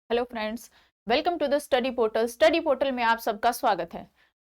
Hello friends, welcome to the study portal. Study portal में आप सबका स्वागत है।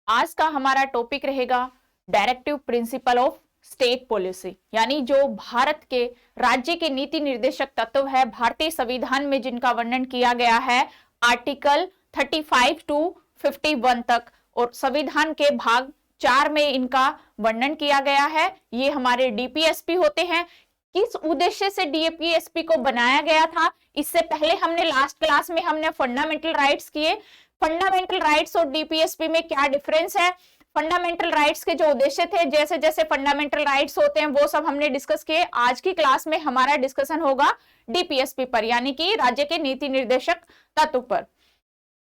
आज का हमारा टॉपिक रहेगा directive principle of state policy, यानी जो भारत के राज्य के नीति निर्देशक तत्व है भारतीय संविधान में जिनका वर्णन किया गया है आर्टिकल 35 टू 51 तक, और संविधान के भाग 4 में इनका वर्णन किया गया है। ये हमारे डीपीएसपी होते हैं। किस उद्देश्य से डीपीएसपी को बनाया गया था, इससे पहले हमने लास्ट क्लास में हमने फंडामेंटल राइट्स किए। फंडामेंटल राइट्स और डीपीएसपी में क्या डिफरेंस है, फंडामेंटल राइट्स के जो उद्देश्य थे, जैसे जैसे फंडामेंटल राइट्स होते हैं वो सब हमने डिस्कस किए। आज की क्लास में हमारा डिस्कशन होगा डीपीएसपी पर, यानी कि राज्य के नीति निर्देशक तत्व पर।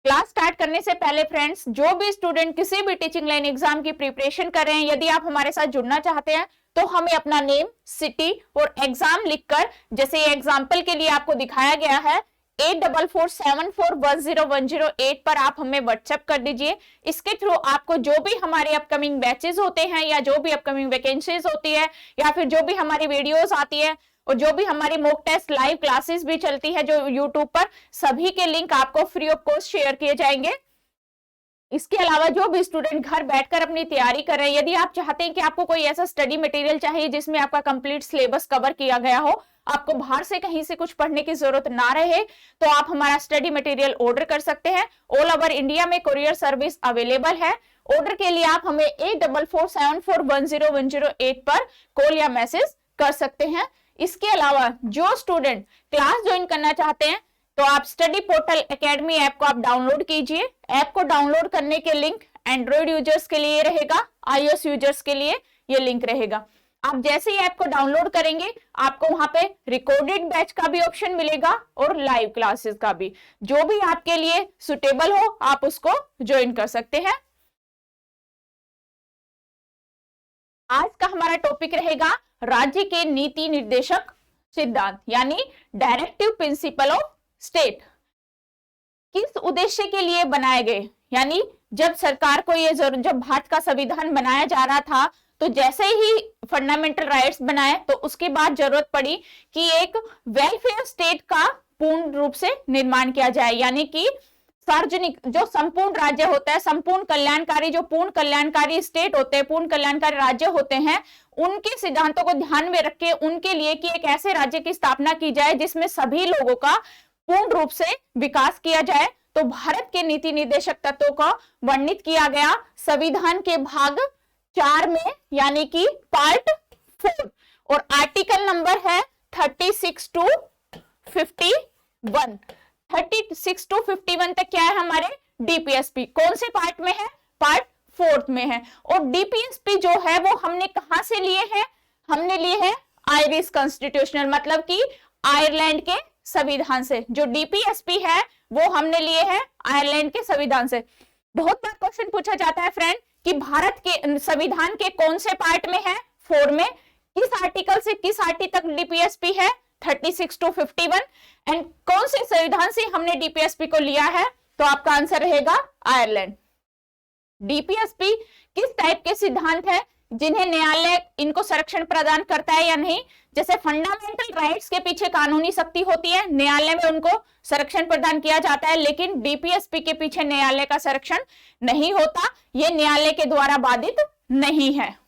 क्लास स्टार्ट करने से पहले फ्रेंड्स, जो भी स्टूडेंट किसी भी टीचिंग लाइन एग्जाम की प्रिपरेशन कर रहे हैं, यदि आप हमारे साथ जुड़ना चाहते हैं तो हमें अपना नेम, सिटी और एग्जाम लिखकर, जैसे ये एग्जाम्पल के लिए आपको दिखाया गया है 8447410108 पर आप हमें व्हाट्सएप कर दीजिए। इसके थ्रू आपको जो भी हमारे अपकमिंग बैचेस होते हैं या जो भी अपकमिंग वैकेंसीज होती है या फिर जो भी हमारी वीडियोस आती है और जो भी हमारी मॉक टेस्ट लाइव क्लासेस भी चलती है जो यूट्यूब पर, सभी के लिंक आपको फ्री ऑफ कॉस्ट शेयर किए जाएंगे। इसके अलावा जो भी स्टूडेंट घर बैठकर अपनी तैयारी कर रहे हैं, यदि आप चाहते हैं कि आपको कोई ऐसा स्टडी मटेरियल चाहिए जिसमें आपका कंप्लीट सिलेबस कवर किया गया हो, आपको बाहर से कहीं से कुछ पढ़ने की जरूरत ना रहे, तो आप हमारा स्टडी मटेरियल ऑर्डर कर सकते हैं। ऑल ओवर इंडिया में कोरियर सर्विस अवेलेबल है। ऑर्डर के लिए आप हमें 8447410108 पर कॉल या मैसेज कर सकते हैं। इसके अलावा जो स्टूडेंट क्लास ज्वाइन करना चाहते हैं तो आप स्टडी पोर्टल एकेडमी ऐप को आप डाउनलोड कीजिए। ऐप को डाउनलोड करने के लिंक एंड्रॉइड यूजर्स के लिए रहेगा, आईओएस यूजर्स के लिए ये लिंक रहेगा। आप जैसे ही ऐप को डाउनलोड करेंगे आपको वहां पे रिकॉर्डेड बैच का भी ऑप्शन मिलेगा और लाइव क्लासेस का भी, जो भी आपके लिए सुटेबल हो आप उसको ज्वाइन कर सकते हैं। आज का हमारा टॉपिक रहेगा राज्य के नीति निर्देशक सिद्धांत, यानी डायरेक्टिव प्रिंसिपल ऑफ स्टेट। किस उद्देश्य के लिए बनाए गए, यानी जब सरकार को ये जब भारत का संविधान बनाया जा रहा था तो जैसे ही फंडामेंटल राइट्स बनाए तो उसके बाद जरूरत पड़ी कि एक वेलफेयर स्टेट का पूर्ण रूप से निर्माण किया जाए, यानी कि सार्वजनिक जो संपूर्ण राज्य होता है, संपूर्ण कल्याणकारी, जो पूर्ण कल्याणकारी स्टेट होते हैं, पूर्ण कल्याणकारी राज्य होते हैं, उनके सिद्धांतों को ध्यान में रख के उनके लिए कि एक ऐसे राज्य की स्थापना की जाए जिसमें सभी लोगों का पूर्ण रूप से विकास किया जाए। तो भारत के नीति निर्देशक तत्वों का वर्णित किया गया संविधान के भाग 4 में, यानी कि पार्ट 4, और आर्टिकल नंबर है 36 टू 51। 36 टू 51 तक क्या है हमारे डीपीएसपी, कौन से पार्ट में है, पार्ट 4 में है। और डीपीएसपी जो है वो हमने कहां से लिए हैं, हमने लिए हैं आयरिश कॉन्स्टिट्यूशनल, मतलब कि आयरलैंड के संविधान से। जो डीपीएसपी है वो हमने लिए हैं आयरलैंड के संविधान से। बहुत बार क्वेश्चन पूछा जाता है फ्रेंड कि भारत के संविधान के कौन से पार्ट में है, 4 में, किस आर्टिकल से किस आर्टिकल तक डीपीएसपी है, 36 टू 51, एंड कौन से संविधान से हमने डीपीएसपी को लिया है, तो आपका आंसर रहेगा आयरलैंड। डीपीएसपी किस टाइप के सिद्धांत है जिन्हें न्यायालय इनको संरक्षण प्रदान करता है या नहीं, जैसे फंडामेंटल राइट्स के पीछे कानूनी शक्ति होती है, न्यायालय में उनको संरक्षण प्रदान किया जाता है, लेकिन डीपीएसपी के पीछे न्यायालय का संरक्षण नहीं होता, ये न्यायालय के द्वारा बाधित नहीं है।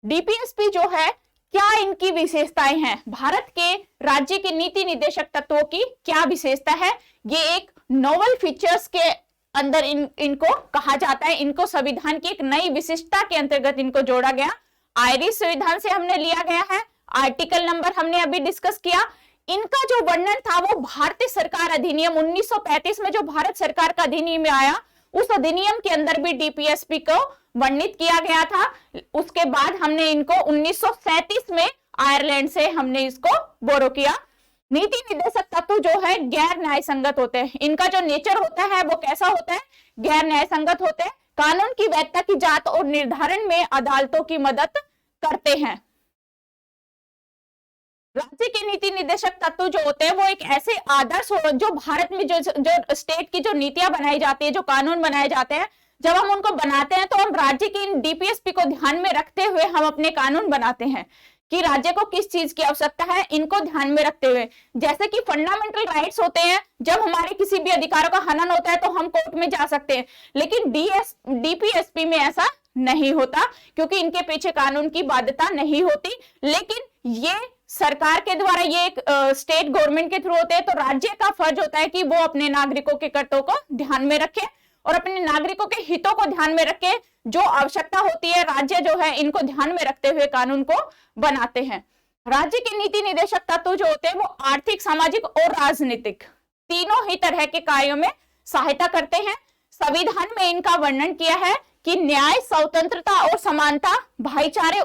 डीपीएसपी जो है, क्या इनकी विशेषताएं हैं, भारत के राज्य के नीति निर्देशक तत्वों की क्या विशेषता है, ये एक नोवेल फीचर्स के अंदर इनको कहा जाता है। इनको संविधान की एक नई विशिष्टता के अंतर्गत इनको जोड़ा गया। आयरिश संविधान से हमने लिया गया है, आर्टिकल नंबर हमने अभी डिस्कस किया। इनका जो वर्णन था वो भारतीय सरकार अधिनियम 1935 में जो भारत सरकार का अधिनियम आया, उस अधिनियम के अंदर भी डीपीएसपी को वर्णित किया गया था। उसके बाद हमने इनको 1937 में आयरलैंड से हमने इसको बोरो किया। नीति निर्देशक तत्व जो है गैर न्याय संगत होते हैं। इनका जो नेचर होता है वो कैसा होता है, गैर न्याय संगत होते हैं। कानून की वैधता की जांच और निर्धारण में अदालतों की मदद करते हैं। राज्य के नीति निर्देशक तत्व जो होते हैं वो एक ऐसे आदर्श जो भारत में जो स्टेट की जो नीतियां बनाई जाती है, जो कानून बनाए जाते हैं, जब हम उनको बनाते हैं तो हम राज्य की इन डीपीएसपी को ध्यान में रखते हुए हम अपने कानून बनाते हैं। कि राज्य को किस चीज की आवश्यकता है, इनको ध्यान में रखते हुए, जैसे कि फंडामेंटल राइट्स होते हैं, जब हमारे किसी भी अधिकारों का हनन होता है तो हम कोर्ट में जा सकते हैं, लेकिन डीपीएसपी में ऐसा नहीं होता, क्योंकि इनके पीछे कानून की बाध्यता नहीं होती। लेकिन ये सरकार के द्वारा, ये एक स्टेट गवर्नमेंट के थ्रू होते हैं, तो राज्य का फर्ज होता है कि वो अपने नागरिकों के कर्तव्यों को ध्यान में रखे और अपने नागरिकों के हितों को ध्यान में रखे। जो आवश्यकता होती है, राज्य जो है इनको ध्यान में रखते हुए कानून को बनाते हैं। राज्य के नीति निदेशक तत्व जो होते हैं वो आर्थिक, सामाजिक और राजनीतिक तीनों ही तरह के कार्यों में सहायता करते हैं। संविधान में इनका वर्णन किया है कि न्याय, स्वतंत्रता और समानता, भाईचारे,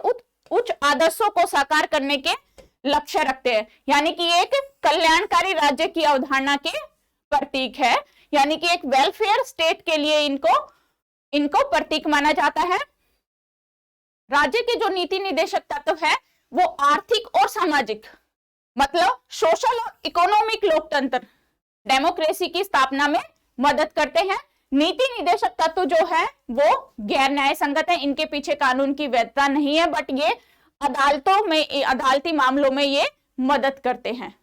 उच्च आदर्शों को साकार करने के लक्ष्य रखते हैं, यानी कि एक कल्याणकारी राज्य की अवधारणा के प्रतीक है, यानी कि एक वेलफेयर स्टेट के लिए इनको प्रतीक माना जाता है। राज्य के जो नीति निदेशक तत्व है वो आर्थिक और सामाजिक, मतलब सोशल और इकोनॉमिक लोकतंत्र, डेमोक्रेसी की स्थापना में मदद करते हैं। नीति निदेशक तत्व जो है वो गैर न्याय संगत है, इनके पीछे कानून की वैधता नहीं है, बट ये अदालतों में, अदालती मामलों में ये मदद करते हैं।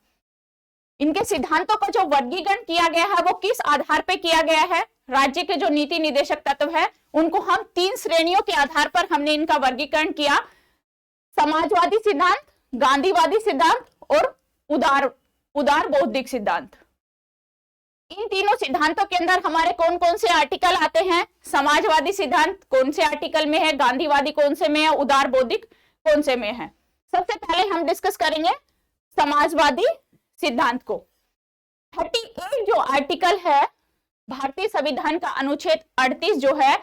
इनके सिद्धांतों का जो वर्गीकरण किया गया है वो किस आधार पे किया गया है? राज्य के जो नीति निदेशक तत्व है उनको हम 3 श्रेणियों के आधार पर हमने इनका वर्गीकरण किया। समाजवादी सिद्धांत, गांधीवादी सिद्धांत और उदार बौद्धिक सिद्धांत। इन तीनों सिद्धांतों के अंदर हमारे कौन कौन से आर्टिकल आते हैं? समाजवादी सिद्धांत कौन से आर्टिकल में है, गांधीवादी कौन से में है, उदार बौद्धिक कौन से में है? सबसे पहले हम डिस्कस करेंगे समाजवादी सिद्धांत को। 38 जो आर्टिकल है भारतीय संविधान का, अनुच्छेद 38 जो है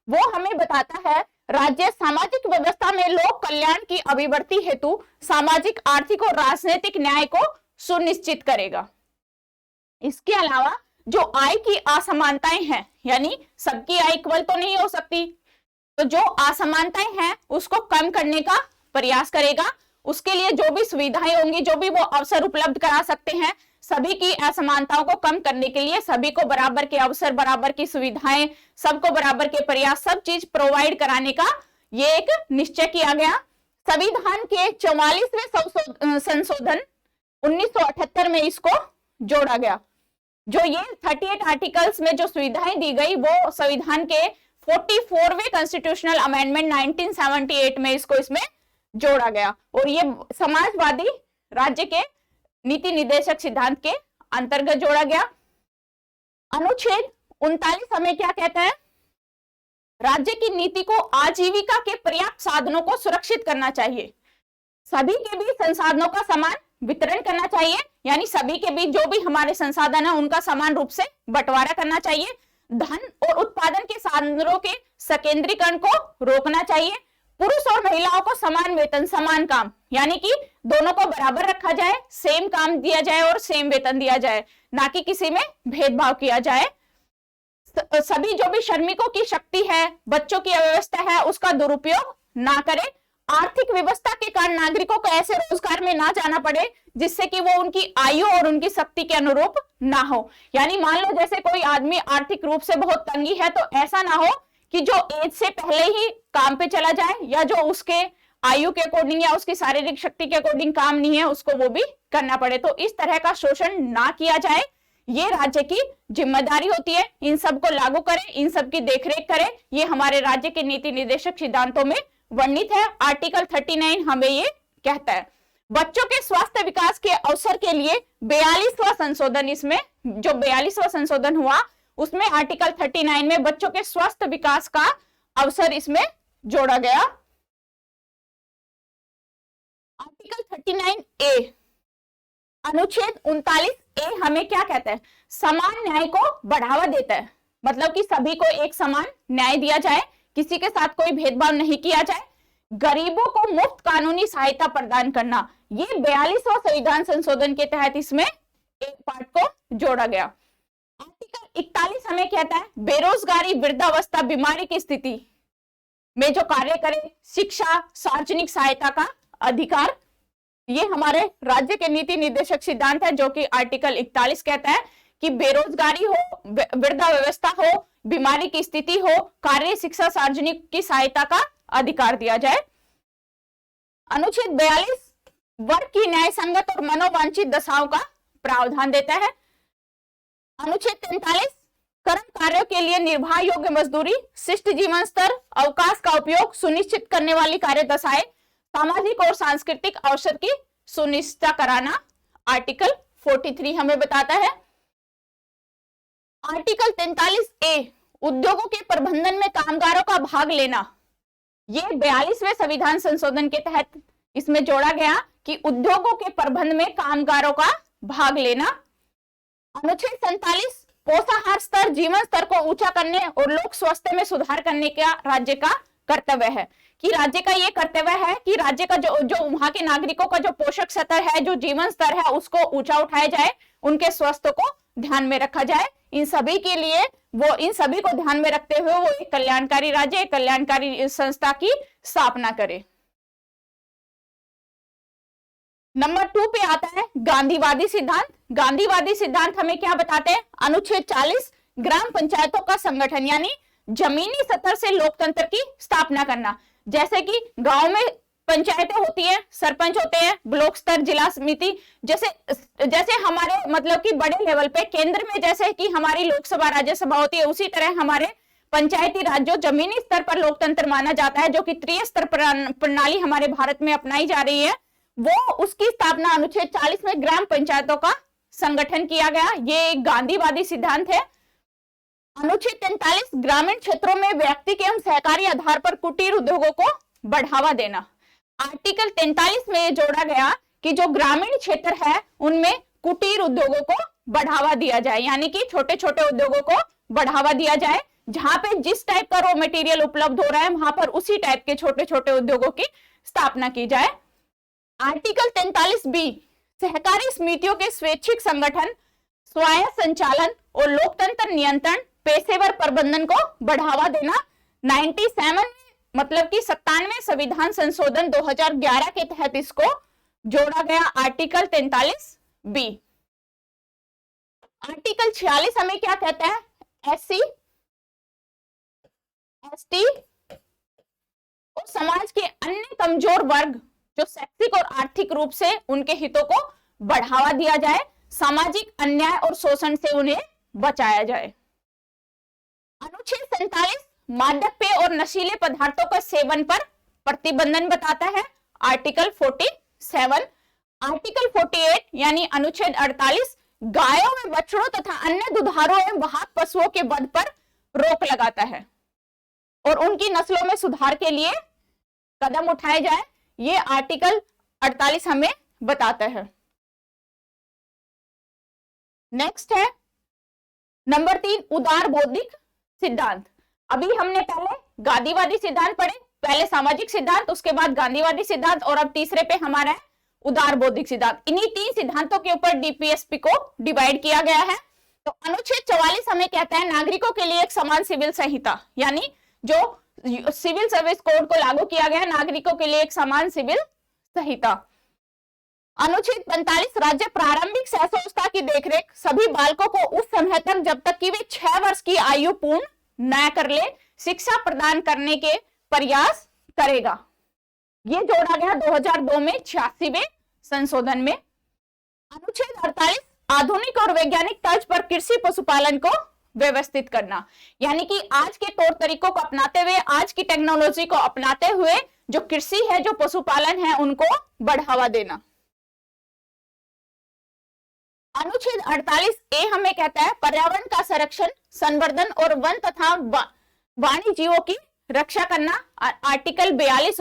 वो हमें बताता है राज्य सामाजिक व्यवस्था में लोक कल्याण की अभिवृद्धि हेतु सामाजिक, आर्थिक और राजनीतिक न्याय को सुनिश्चित करेगा। इसके अलावा जो आय की असमानताएं हैं, यानी सबकी आय इक्वल तो नहीं हो सकती, तो जो असमानताएं हैं उसको कम करने का प्रयास करेगा। उसके लिए जो भी सुविधाएं होंगी, जो भी वो अवसर उपलब्ध करा सकते हैं, सभी की असमानताओं को कम करने के लिए सभी को बराबर के अवसर, बराबर की सुविधाएं, सबको बराबर के प्रयास, सब चीज प्रोवाइड कराने का ये एक निश्चय किया गया। संविधान के 44वें संशोधन 1978 में इसको जोड़ा गया। जो ये 38 आर्टिकल्स में जो सुविधाएं दी गई वो संविधान के 44वें कॉन्स्टिट्यूशनल अमेंडमेंट 1978 में इसमें जोड़ा गया और ये समाजवादी राज्य के नीति निदेशक सिद्धांत के अंतर्गत जोड़ा गया। अनुच्छेद 39 हमें क्या कहता है? राज्य की नीति को आजीविका के पर्याप्त साधनों को सुरक्षित करना चाहिए, सभी के बीच संसाधनों का समान वितरण करना चाहिए, यानी सभी के बीच जो भी हमारे संसाधन है उनका समान रूप से बंटवारा करना चाहिए। धन और उत्पादन के साधनों के संकेंद्रीकरण को रोकना चाहिए। पुरुष और महिलाओं को समान वेतन, समान काम, यानी कि दोनों को बराबर रखा जाए, सेम काम दिया जाए और सेम वेतन दिया जाए, ना कि किसी में भेदभाव किया जाए। सभी जो भी श्रमिकों की शक्ति है, बच्चों की अव्यवस्था है, उसका दुरुपयोग ना करें। आर्थिक व्यवस्था के कारण नागरिकों को ऐसे रोजगार में ना जाना पड़े जिससे कि वो उनकी आयु और उनकी शक्ति के अनुरूप ना हो। यानी मान लो जैसे कोई आदमी आर्थिक रूप से बहुत तंगी है, तो ऐसा ना हो कि जो एज से पहले ही काम पे चला जाए या जो उसके आयु के अकॉर्डिंग या उसकी शारीरिक शक्ति के अकॉर्डिंग काम नहीं है उसको वो भी करना पड़े। तो इस तरह का शोषण ना किया जाए, ये राज्य की जिम्मेदारी होती है। इन सबको लागू करें, इन सब की देखरेख करें, ये हमारे राज्य के नीति निर्देशक सिद्धांतों में वर्णित है। आर्टिकल 39 हमें ये कहता है। बच्चों के स्वास्थ्य विकास के अवसर के लिए 42वां संशोधन, इसमें जो 42वां संशोधन हुआ उसमें आर्टिकल 39 में बच्चों के स्वास्थ्य विकास का अवसर इसमें जोड़ा गया। आर्टिकल 39A अनुच्छेद 39A हमें क्या कहता है? समान न्याय को बढ़ावा देता है, मतलब कि सभी को एक समान न्याय दिया जाए, किसी के साथ कोई भेदभाव नहीं किया जाए। गरीबों को मुफ्त कानूनी सहायता प्रदान करना, ये 42वां संविधान संशोधन के तहत इसमें एक पार्ट को जोड़ा गया। आर्टिकल 41 हमें कहता है बेरोजगारी, वृद्धावस्था, बीमारी की स्थिति में जो कार्य करे, शिक्षा, सार्वजनिक सहायता का अधिकार, ये हमारे राज्य के नीति निर्देशक सिद्धांत है, जो कि आर्टिकल 41 कहता है कि बेरोजगारी हो, वृद्धावस्था हो, बीमारी की स्थिति हो, कार्य, शिक्षा, सार्वजनिक की सहायता का अधिकार दिया जाए। अनुच्छेद 42 वर्ग की न्याय संगत और मनोवांछित दशाओं का प्रावधान देता है। अनुच्छेद 43 कर्म कार्यों के लिए निर्वाह योग्य मजदूरी, शिष्ट जीवन स्तर, अवकाश का उपयोग सुनिश्चित करने वाली कार्य दशाएं, सामाजिक और सांस्कृतिक अवसर की सुनिश्चित कराना आर्टिकल 43 हमें बताता है। आर्टिकल 43A उद्योगों के प्रबंधन में कामगारों का भाग लेना, ये 42वें संविधान संशोधन के तहत इसमें जोड़ा गया कि उद्योगों के प्रबंधन में कामगारों का भाग लेना। अनुच्छेद 47 पोषाहार स्तर, जीवन स्तर को ऊंचा करने और लोक स्वास्थ्य में सुधार करने का राज्य का कर्तव्य है, कि राज्य का ये कर्तव्य है कि राज्य का जो वहां के नागरिकों का जो पोषक स्तर है, जो जीवन स्तर है, उसको ऊंचा उठाया जाए, उनके स्वास्थ्य को ध्यान में रखा जाए। इन सभी के लिए इन सभी को ध्यान में रखते हुए वो एक कल्याणकारी राज्य, कल्याणकारी संस्था की स्थापना करे। नंबर 2 पे आता है गांधीवादी सिद्धांत। गांधीवादी सिद्धांत हमें क्या बताते हैं? अनुच्छेद 40 ग्राम पंचायतों का संगठन, यानी जमीनी स्तर से लोकतंत्र की स्थापना करना। जैसे कि गांव में पंचायतें होती है, सरपंच होते हैं, ब्लॉक स्तर, जिला समिति, जैसे हमारे मतलब कि बड़े लेवल पे केंद्र में जैसे कि हमारी लोकसभा राज्यसभा होती है, उसी तरह हमारे पंचायती राज जो जमीनी स्तर पर लोकतंत्र माना जाता है, जो कि त्रिस्तरीय प्रणाली हमारे भारत में अपनाई जा रही है, वो उसकी स्थापना अनुच्छेद 40 में ग्राम पंचायतों का संगठन किया गया। ये एक गांधीवादी सिद्धांत है। अनुच्छेद 43 ग्रामीण क्षेत्रों में व्यक्ति के एवं सहकारी आधार पर कुटीर उद्योगों को बढ़ावा देना। आर्टिकल 43 में जोड़ा गया कि जो ग्रामीण क्षेत्र है उनमें कुटीर उद्योगों को बढ़ावा दिया जाए, यानी कि छोटे छोटे उद्योगों को बढ़ावा दिया जाए। जहां पे जिस टाइप का रॉ मटेरियल उपलब्ध हो रहा है वहां पर उसी टाइप के छोटे छोटे उद्योगों की स्थापना की जाए। आर्टिकल 43B सहकारी समितियों के स्वैच्छिक संगठन, स्वायत्त संचालन और लोकतंत्र नियंत्रण, पेशेवर प्रबंधन को बढ़ावा देना। 97 मतलब कि 97वें संविधान संशोधन 2011 के तहत इसको जोड़ा गया आर्टिकल 43B। आर्टिकल 46 हमें क्या कहता है? SC, ST और समाज के अन्य कमजोर वर्ग जो शैक्षिक और आर्थिक रूप से उनके हितों को बढ़ावा दिया जाए, सामाजिक अन्याय और शोषण से उन्हें बचाया जाए। अनुच्छेद 47 मादक पेय और नशीले पदार्थों का सेवन पर प्रतिबंधन बताता है, आर्टिकल 47। आर्टिकल 48 यानी अनुच्छेद 48 गायों में बछड़ों तथा अन्य दुधारू एवं वाहक पशुओं के वध पर रोक लगाता है और उनकी नस्लों में सुधार के लिए कदम उठाए जाए, ये आर्टिकल 48 हमें बताता है। नेक्स्ट है नंबर 3 उदार बौद्धिक सिद्धांत। अभी हमने पहले गांधीवादी सिद्धांत पढ़े, पहले सामाजिक सिद्धांत, उसके बाद गांधीवादी सिद्धांत और अब तीसरे पे हमारा है उदार बौद्धिक सिद्धांत। इन्हीं 3 सिद्धांतों के ऊपर डीपीएसपी को डिवाइड किया गया है। तो अनुच्छेद 44 हमें कहता है नागरिकों के लिए एक समान सिविल संहिता, यानी जो सिविल सर्विस कोड को लागू किया गया, नागरिकों के लिए एक समान सिविल संहिता। अनुच्छेद 45 राज्य प्रारंभिक शिक्षावस्था की देखरेख सभी बालकों को उस समय तक जब तक कि वे 6 वर्ष की आयु पूर्ण न कर ले शिक्षा प्रदान करने के प्रयास करेगा। ये जोड़ा गया 2002 में 86वें संशोधन में। अनुच्छेद 48 आधुनिक और वैज्ञानिक तर्ज पर कृषि पशुपालन को व्यवस्थित करना, यानी कि आज के तौर तरीकों को अपनाते हुए, आज की टेक्नोलॉजी को अपनाते हुए जो कृषि है, जो पशुपालन है, उनको बढ़ावा देना। अनुच्छेद 48A हमें कहता है पर्यावरण का संरक्षण, संवर्धन और वन तथा वन्य जीवों की रक्षा करना। आर्टिकल 42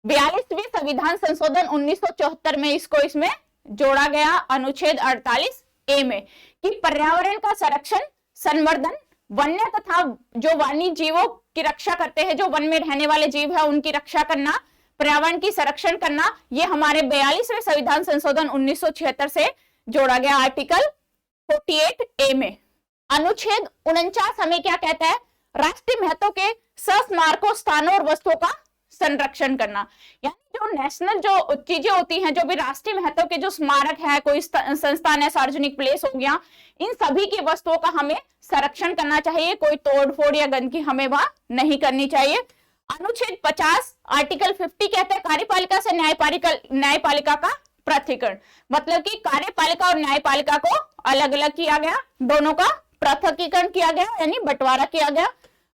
42वें संविधान संशोधन 1974 में इसमें जोड़ा गया अनुच्छेद 48A में कि पर्यावरण का संरक्षण, संवर्धन, वन्य तथा जो वन्य जीवों की रक्षा करते हैं, जो वन में रहने वाले जीव है उनकी रक्षा करना, पर्यावरण की संरक्षण करना, ये हमारे 42वें संविधान संशोधन 1976 से जोड़ा गया आर्टिकल 48A में। अनुच्छेद 49 हमें क्या कहता है? राष्ट्रीय महत्व के स्मारकों, स्थानों और वस्तुओं का संरक्षण करना, यानी जो नेशनल जो चीजें होती हैं, जो भी राष्ट्रीय महत्व के जो स्मारक है, कोई संस्थान है, सार्वजनिक प्लेस हो गया, इन सभी की वस्तुओं का हमें संरक्षण करना चाहिए। कोई तोड़ फोड़ या गंदगी हमें वहां नहीं करनी चाहिए। अनुच्छेद 50 आर्टिकल 50 कहते हैं कार्यपालिका से न्यायपालिका का पृथकीकरण, मतलब कि कार्यपालिका और न्यायपालिका को अलग अलग किया गया, दोनों का पृथकीकरण किया गया यानी बंटवारा किया गया।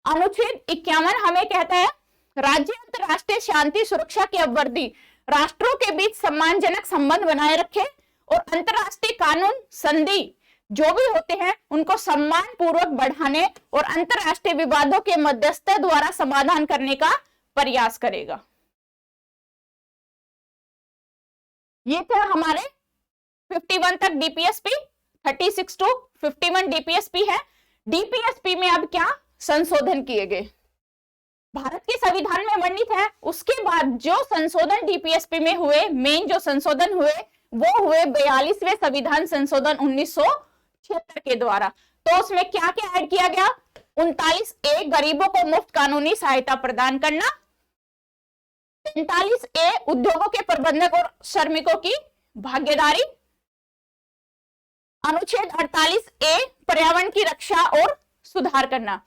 अनुच्छेद 51 हमें कहता है राज्य अंतरराष्ट्रीय शांति सुरक्षा की अवधि राष्ट्रों के बीच सम्मानजनक संबंध बनाए रखे और अंतरराष्ट्रीय कानून संधि जो भी होते हैं उनको सम्मान पूर्वक बढ़ाने और अंतरराष्ट्रीय विवादों के मध्यस्थ द्वारा समाधान करने का प्रयास करेगा। ये थे हमारे 51 तक डीपीएसपी, 36 टू 51 डीपीएसपी है। डीपीएसपी में अब क्या संशोधन किए गए, भारत के संविधान में वर्णित है। उसके बाद जो संशोधन डीपीएसपी में हुए, मेन जो संशोधन हुए वो हुए 42वें संविधान संशोधन 1976 के द्वारा। तो उसमें क्या क्या ऐड किया गया, 39A गरीबों को मुफ्त कानूनी सहायता प्रदान करना, 43A उद्योगों के प्रबंधक और श्रमिकों की भागीदारी, अनुच्छेद 48A पर्यावरण की रक्षा और सुधार करना।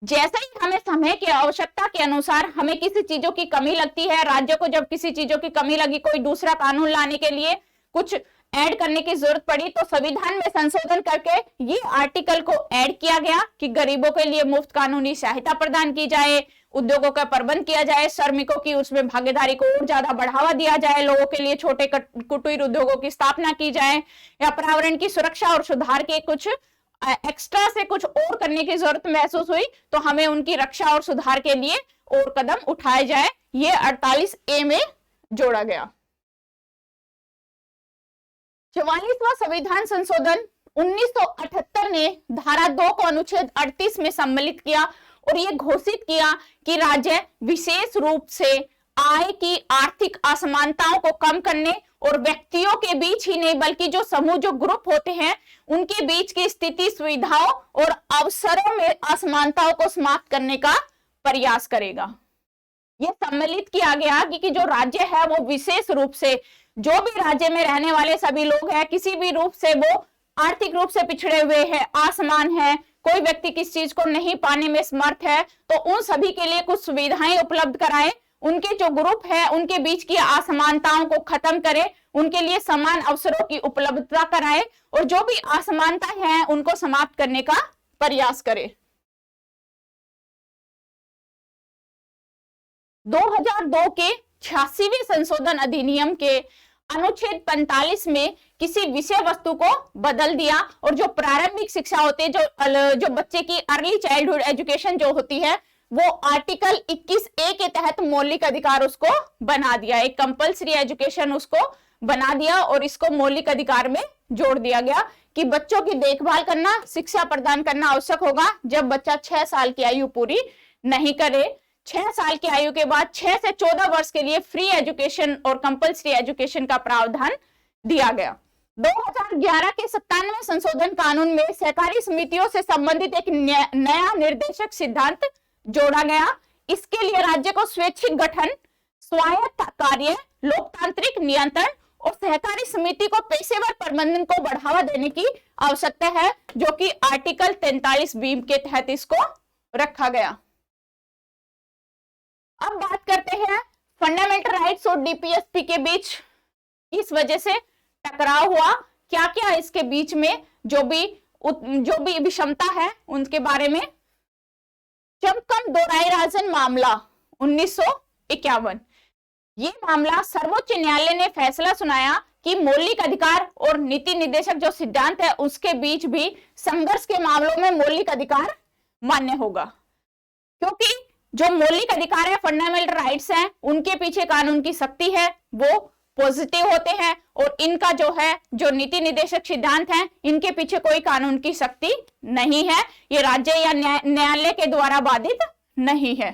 जैसे ही हमें समय की आवश्यकता के अनुसार हमें किसी चीजों की कमी लगती है, राज्यों को जब किसी चीजों की कमी लगी, कोई दूसरा कानून लाने के लिए कुछ ऐड करने की जरूरत पड़ी, तो संविधान में संशोधन करके ये आर्टिकल को ऐड किया गया कि गरीबों के लिए मुफ्त कानूनी सहायता प्रदान की जाए, उद्योगों का प्रबंध किया जाए, श्रमिकों की उसमें भागीदारी को और ज्यादा बढ़ावा दिया जाए, लोगों के लिए छोटे कुटीर उद्योगों की स्थापना की जाए, या पर्यावरण की सुरक्षा और सुधार के कुछ एक्स्ट्रा से कुछ और करने की जरूरत महसूस हुई तो हमें उनकी रक्षा और सुधार के लिए और कदम उठाए जाए। ये 48A में जोड़ा गया। 44वां संविधान संशोधन 1978 ने धारा 2 को अनुच्छेद 38 में सम्मिलित किया और ये घोषित किया कि राज्य विशेष रूप से आय की आर्थिक असमानताओं को कम करने और व्यक्तियों के बीच ही नहीं बल्कि जो समूह, जो ग्रुप होते हैं उनके बीच की स्थिति, सुविधाओं और अवसरों में असमानताओं को समाप्त करने का प्रयास करेगा। यह सम्मिलित किया गया कि जो राज्य है वो विशेष रूप से, जो भी राज्य में रहने वाले सभी लोग हैं, किसी भी रूप से वो आर्थिक रूप से पिछड़े हुए हैं, असमान है, कोई व्यक्ति किस चीज को नहीं पाने में समर्थ है, तो उन सभी के लिए कुछ सुविधाएं उपलब्ध कराएं, उनके जो ग्रुप है उनके बीच की असमानताओं को खत्म करें, उनके लिए समान अवसरों की उपलब्धता कराएं और जो भी असमानता है उनको समाप्त करने का प्रयास करें। 2002 के 86वें संशोधन अधिनियम के अनुच्छेद 45 में किसी विषय वस्तु को बदल दिया और जो प्रारंभिक शिक्षा होती है, जो बच्चे की अर्ली चाइल्डहुड एजुकेशन जो होती है, वो आर्टिकल 21A के तहत मौलिक अधिकार उसको बना दिया, एक कंपल्सरी एजुकेशन उसको बना दिया और इसको मौलिक अधिकार में जोड़ दिया गया कि बच्चों की देखभाल करना, शिक्षा प्रदान करना आवश्यक होगा जब बच्चा 6 साल की आयु पूरी नहीं करे। 6 साल की आयु के बाद 6 से 14 वर्ष के लिए फ्री एजुकेशन और कंपल्सरी एजुकेशन का प्रावधान दिया गया। 2011 के 97वें संशोधन कानून में सहकारी समितियों से संबंधित एक नया निर्देशक सिद्धांत जोड़ा गया। इसके लिए राज्य को स्वैच्छिक गठन, स्वायत्त कार्य, लोकतांत्रिक नियंत्रण और सहकारी समिति को पेशेवर प्रबंधन को बढ़ावा देने की आवश्यकता है, जो कि आर्टिकल 43B के तहत इसको रखा गया। अब बात करते हैं फंडामेंटल राइट्स और डीपीएसपी के बीच इस वजह से टकराव हुआ, क्या क्या इसके बीच में जो भी विषमता है उनके बारे में। चमकम दोराईराजन मामला 1951, ये मामला सर्वोच्च न्यायालय ने फैसला सुनाया कि मौलिक अधिकार और नीति निर्देशक जो सिद्धांत है उसके बीच भी संघर्ष के मामलों में मौलिक अधिकार मान्य होगा, क्योंकि जो मौलिक अधिकार है, फंडामेंटल राइट्स हैं, उनके पीछे कानून की शक्ति है, वो पॉजिटिव होते हैं और इनका जो है जो नीति निर्देशक सिद्धांत हैं, इनके पीछे कोई कानून की शक्ति नहीं है, ये राज्य या न्यायालय के द्वारा बाधित नहीं है।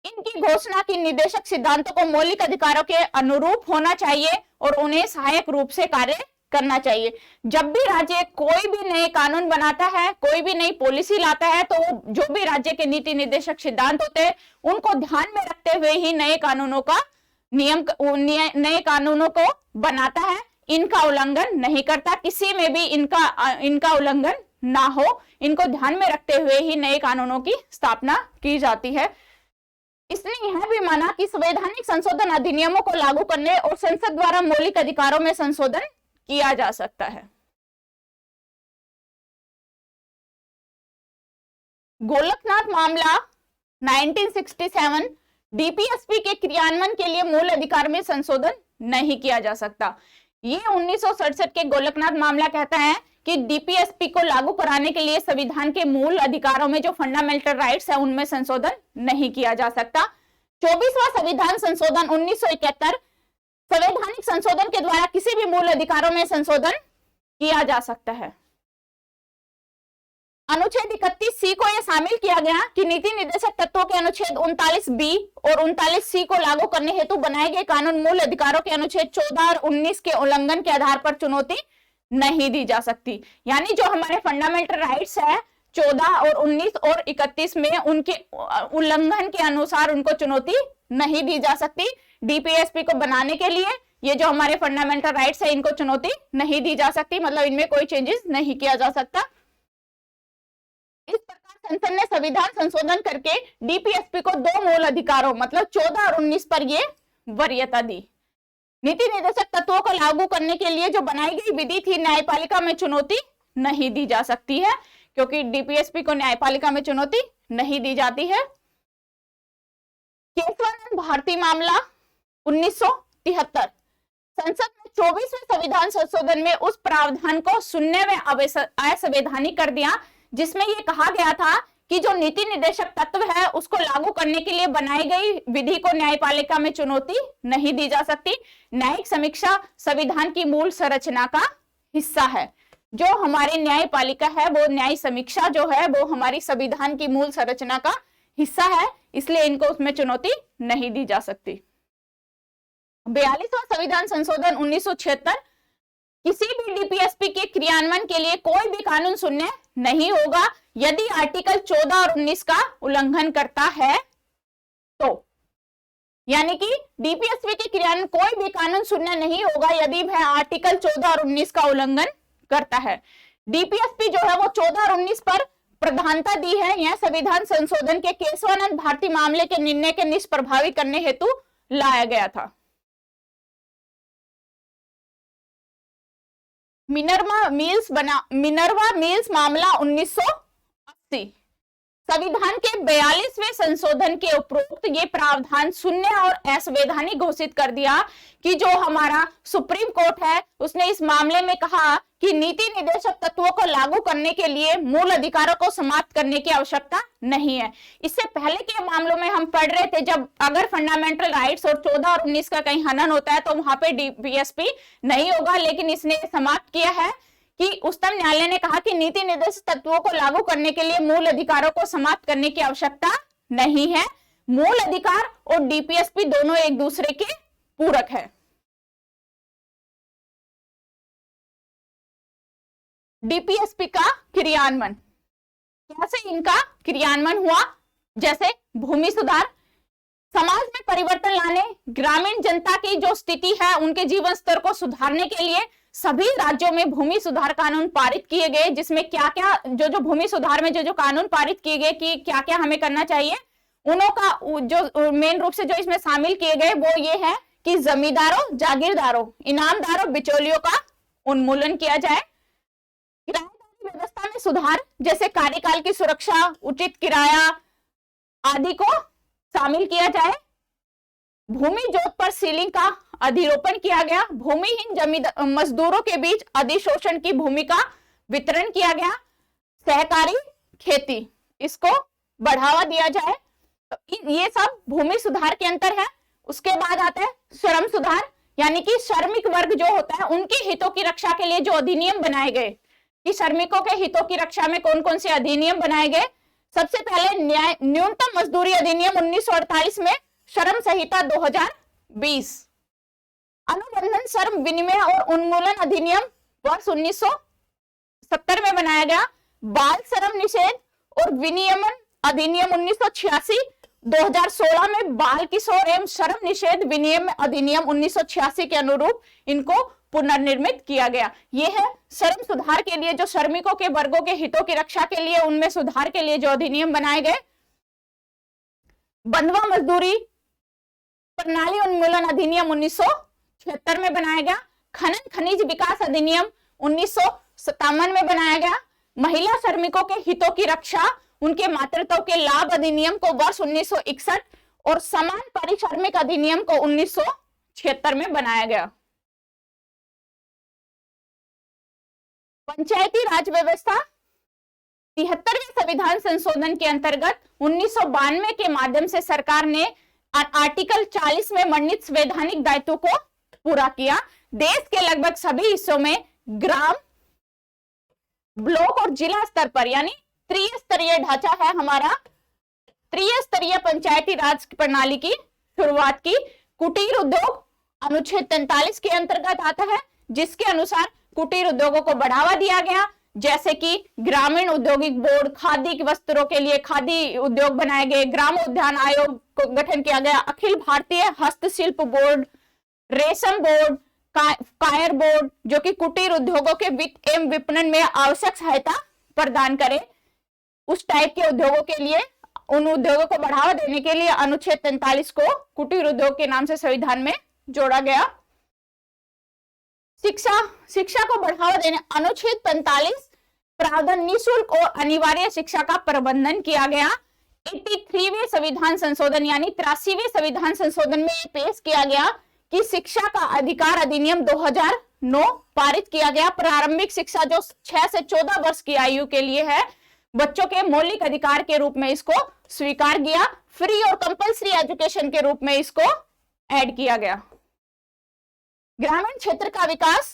इनकी घोषणा की निर्देशक सिद्धांतों को मौलिक अधिकारों के अनुरूप होना चाहिए और उन्हें सहायक रूप से कार्य करना चाहिए। जब भी राज्य कोई भी नए कानून बनाता है, कोई भी नई पॉलिसी लाता है, तो जो भी राज्य के नीति निर्देशक सिद्धांत होते हैं उनको ध्यान में रखते हुए ही नए कानूनों को बनाता है, इनका उल्लंघन नहीं करता, किसी में भी इनका उल्लंघन ना हो, इनको ध्यान में रखते हुए ही नए कानूनों की स्थापना की जाती है। इसने यह भी माना कि संवैधानिक संशोधन अधिनियमों को लागू करने और संसद द्वारा मौलिक अधिकारों में संशोधन किया जा सकता है। गोलकनाथ मामला 1967, डीपीएसपी के क्रियान्वयन के लिए मूल अधिकार में संशोधन नहीं किया जा सकता। ये 1967 के गोलकनाथ मामला कहता है कि डीपीएसपी को लागू कराने के लिए संविधान के मूल अधिकारों में जो फंडामेंटल राइट्स है उनमें संशोधन नहीं किया जा सकता। 24वां संविधान संशोधन 1971, संवैधानिक संशोधन के द्वारा किसी भी मूल अधिकारों में संशोधन किया जा सकता है। अनुच्छेद 31C को यह शामिल किया गया कि नीति निर्देशक तत्वों के अनुच्छेद 39B और 39C को लागू करने हेतु बनाए गए कानून मूल अधिकारों के अनुच्छेद 14 और 19 के उल्लंघन के आधार पर चुनौती नहीं दी जा सकती। यानी जो हमारे फंडामेंटल राइट्स है 14 और 19 और 31 में उनके उल्लंघन के अनुसार उनको चुनौती नहीं दी जा सकती। डीपीएसपी को बनाने के लिए ये जो हमारे फंडामेंटल राइट्स है इनको चुनौती नहीं दी जा सकती, मतलब इनमें कोई चेंजेस नहीं किया जा सकता। इस प्रकार संसद ने संविधान संशोधन करके डीपीएसपी को दो मूल अधिकारों मतलब 14 और 19 पर ये वरीयता दी। नीति निर्देशक तत्वों को लागू करने के लिए जो बनाई गई विधि थी न्यायपालिका में चुनौती नहीं दी जा सकती है, क्योंकि डीपीएसपी को न्यायपालिका में चुनौती नहीं दी जाती है। केशवानंद भारती मामला 1973, संसद ने 24वें संविधान संशोधन में उस प्रावधान को शून्य में असंवैधानिक कर दिया जिसमें यह कहा गया था कि जो नीति निर्देशक तत्व है उसको लागू करने के लिए बनाई गई विधि को न्यायपालिका में चुनौती नहीं दी जा सकती। न्यायिक समीक्षा संविधान की मूल संरचना का हिस्सा है। जो हमारी न्यायपालिका है वो न्याय समीक्षा जो है वो हमारी संविधान की मूल संरचना का हिस्सा है, इसलिए इनको उसमें चुनौती नहीं दी जा सकती। 42वां संविधान संशोधन 1976, किसी भी डीपीएसपी के क्रियान्वयन के लिए कोई भी कानून शून्य नहीं होगा यदि आर्टिकल 14 और 19 का उल्लंघन करता है तो, यानी कि डीपीएसपी के क्रियान्वयन कोई भी कानून शून्य नहीं होगा यदि वह आर्टिकल 14 और 19 का उल्लंघन करता है। डीपीएसपी जो है वो 14 और 19 पर प्रधानता दी है। यह संविधान संशोधन के केशवानंद भारती मामले के निर्णय के निष्प्रभावी करने हेतु लाया गया था। मिनर्वा मिल्स मामला 1980, संविधान के 42वें संशोधन के उपरोक्त ये प्रावधान शून्य और असंवैधानिक घोषित कर दिया कि जो हमारा सुप्रीम कोर्ट है उसने इस मामले में कहा कि नीति निर्देशक तत्वों को लागू करने के लिए मूल अधिकारों को समाप्त करने की आवश्यकता नहीं है। इससे पहले के मामलों में हम पढ़ रहे थे जब अगर फंडामेंटल राइट्स और 14 और 19 का कहीं हनन होता है तो वहां पे डीपीएसपी नहीं होगा, लेकिन इसने समाप्त किया है कि उच्चतम न्यायालय ने कहा कि नीति निर्देशक तत्वों को लागू करने के लिए मूल अधिकारों को समाप्त करने की आवश्यकता नहीं है। मूल अधिकार और डीपीएसपी दोनों एक दूसरे के पूरक है। डीपीएसपी का क्रियान्वयन, कैसे इनका क्रियान्वयन हुआ? जैसे भूमि सुधार, समाज में परिवर्तन लाने, ग्रामीण जनता की जो स्थिति है उनके जीवन स्तर को सुधारने के लिए सभी राज्यों में भूमि सुधार कानून पारित किए गए, जिसमें क्या क्या जो भूमि सुधार में जो कानून पारित किए गए कि क्या क्या हमें करना चाहिए, उनों का जो मेन रूप से जो इसमें शामिल किए गए वो ये है कि जमींदारों, जागीरदारों, इनामदारों, बिचौलियों का उन्मूलन किया जाए। किराएदारी व्यवस्था में सुधार, जैसे कार्यकाल की सुरक्षा, उचित किराया आदि को शामिल किया जाए। भूमि जोत पर सीलिंग का अधिरोपण किया गया। भूमिहीन मजदूरों के बीच अधिशोषण की भूमि का वितरण किया गया। सहकारी खेती, इसको बढ़ावा दिया जाए। तो ये सब भूमि सुधार के अंतर है। उसके बाद आता है श्रम सुधार, यानी कि श्रमिक वर्ग जो होता है उनके हितों की रक्षा के लिए जो अधिनियम बनाए गए कि श्रमिकों के हितों की रक्षा में कौन कौन से अधिनियम बनाए गए। सबसे पहले न्यूनतम मजदूरी अधिनियम 1948 में, श्रम संहिता 2020, अनुबंधन श्रम विनिमय और उन्मूलन अधिनियम वर्ष 1970 में बनाया गया। बाल श्रम निषेध और विनियमन अधिनियम 1986, 2016 में बाल किशोर एवं श्रम निषेध विनियम अधिनियम 1986 के अनुरूप इनको पुनर्निर्मित किया गया। यह है श्रम सुधार के लिए जो श्रमिकों के वर्गों के हितों की रक्षा के लिए उनमें सुधार के लिए जो अधिनियम बनाए गए। बंधुआ मजदूरी प्रणाली उन्मूलन अधिनियम 1976 में बनाया गया। खनन खनिज विकास अधिनियम 1957 में बनाया गया। महिला श्रमिकों के हितों की रक्षा उनके मातृत्व के लाभ अधिनियम को वर्ष 1961 और समान परिश्रमिक अधिनियम को 1976 में बनाया गया। पंचायती राज व्यवस्था 73वें संविधान संशोधन के अंतर्गत 1992 के माध्यम से सरकार ने आर्टिकल 40 में वर्णित संवैधानिक दायित्व को पूरा किया। देश के लगभग सभी हिस्सों में ग्राम, ब्लॉक और जिला स्तर पर यानी त्रिस्तरीय ढांचा है हमारा, त्रिस्तरीय पंचायती राज प्रणाली की शुरुआत की। कुटीर उद्योग अनुच्छेद 43 के अंतर्गत आता है, जिसके अनुसार कुटीर उद्योगों को बढ़ावा दिया गया, जैसे कि ग्रामीण औद्योगिक बोर्ड, खादी वस्त्रों के लिए खादी उद्योग बनाए गए, ग्राम उद्यान आयोग को गठन किया गया, अखिल भारतीय हस्तशिल्प बोर्ड, रेशम बोर्ड, कायर बोर्ड, जो कि कुटीर उद्योगों के वित्त एवं विपणन में आवश्यक सहायता प्रदान करे। उस टाइप के उद्योगों के लिए, उन उद्योगों को बढ़ावा देने के लिए अनुच्छेद 43 को कुटीर उद्योग के नाम से संविधान में जोड़ा गया। शिक्षा को बढ़ावा देने अनुच्छेद 45 प्रावधान निःशुल्क और अनिवार्य शिक्षा का प्रबंधन किया गया। 83वें संविधान संशोधन यानी 83वें संविधान संशोधन में पेश किया गया कि शिक्षा का अधिकार अधिनियम 2009 पारित किया गया। प्रारंभिक शिक्षा जो 6 से 14 वर्ष की आयु के लिए है, बच्चों के मौलिक अधिकार के रूप में इसको स्वीकार किया। फ्री और कंपल्सरी एजुकेशन के रूप में इसको ऐड किया गया। ग्रामीण क्षेत्र का विकास,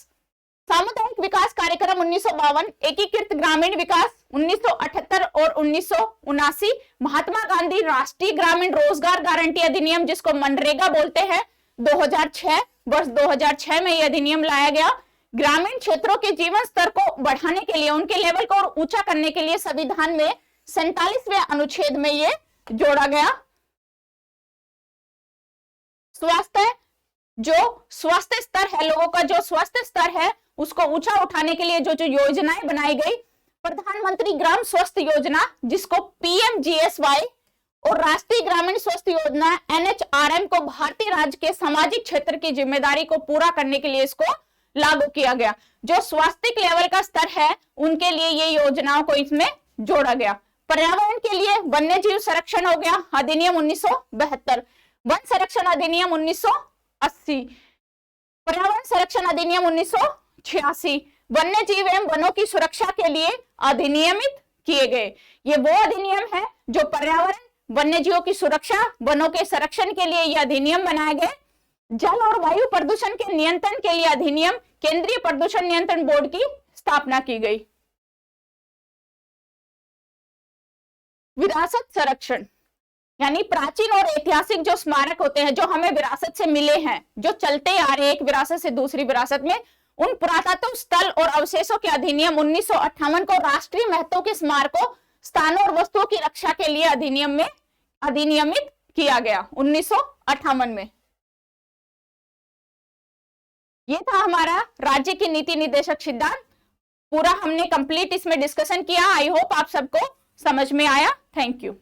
सामुदायिक विकास कार्यक्रम 1952, एकीकृत ग्रामीण विकास 1978 और 1979, महात्मा गांधी राष्ट्रीय ग्रामीण रोजगार गारंटी अधिनियम जिसको मनरेगा बोलते हैं 2006, वर्ष 2006 में यह अधिनियम लाया गया। ग्रामीण क्षेत्रों के जीवन स्तर को बढ़ाने के लिए, उनके लेवल को और ऊंचा करने के लिए संविधान में 47वें अनुच्छेद में यह जोड़ा गया। स्वास्थ्य, जो स्वास्थ्य स्तर है, लोगों का जो स्वास्थ्य स्तर है उसको ऊंचा उठाने के लिए जो जो योजनाएं बनाई गई, प्रधानमंत्री ग्राम स्वास्थ्य योजना जिसको PMGSY और राष्ट्रीय ग्रामीण स्वास्थ्य योजना NHRM को भारतीय राज्य के सामाजिक क्षेत्र की जिम्मेदारी को पूरा करने के लिए इसको लागू किया गया। जो स्वास्थ्य लेवल का स्तर है उनके लिए ये योजनाओं को इसमें जोड़ा गया। पर्यावरण के लिए वन्य जीव संरक्षण हो गया अधिनियम 1972, वन संरक्षण अधिनियम 1980, पर्यावरण संरक्षण अधिनियम 1986, वन्य जीव एवं वनों की सुरक्षा के लिए अधिनियमित किए गए। ये वो अधिनियम है जो पर्यावरण, वन्य जीवों की सुरक्षा, वनों के संरक्षण के लिए ये अधिनियम बनाए गए। जल और वायु प्रदूषण के नियंत्रण के लिए अधिनियम, केंद्रीय प्रदूषण नियंत्रण बोर्ड की स्थापना की गई। विरासत संरक्षण यानी प्राचीन और ऐतिहासिक जो स्मारक होते हैं, जो हमें विरासत से मिले हैं, जो चलते आ रहे एक विरासत से दूसरी विरासत में, उन पुरातत्व स्थल और अवशेषों के अधिनियम 1958 को राष्ट्रीय महत्व के स्मारकों, स्थानों और वस्तुओं की रक्षा के लिए अधिनियम में अधिनियमित किया गया 1958 में। ये था हमारा राज्य की नीति निर्देशक सिद्धांत। पूरा हमने कंप्लीट इसमें डिस्कशन किया। आई होप आप सबको समझ में आया। Thank you.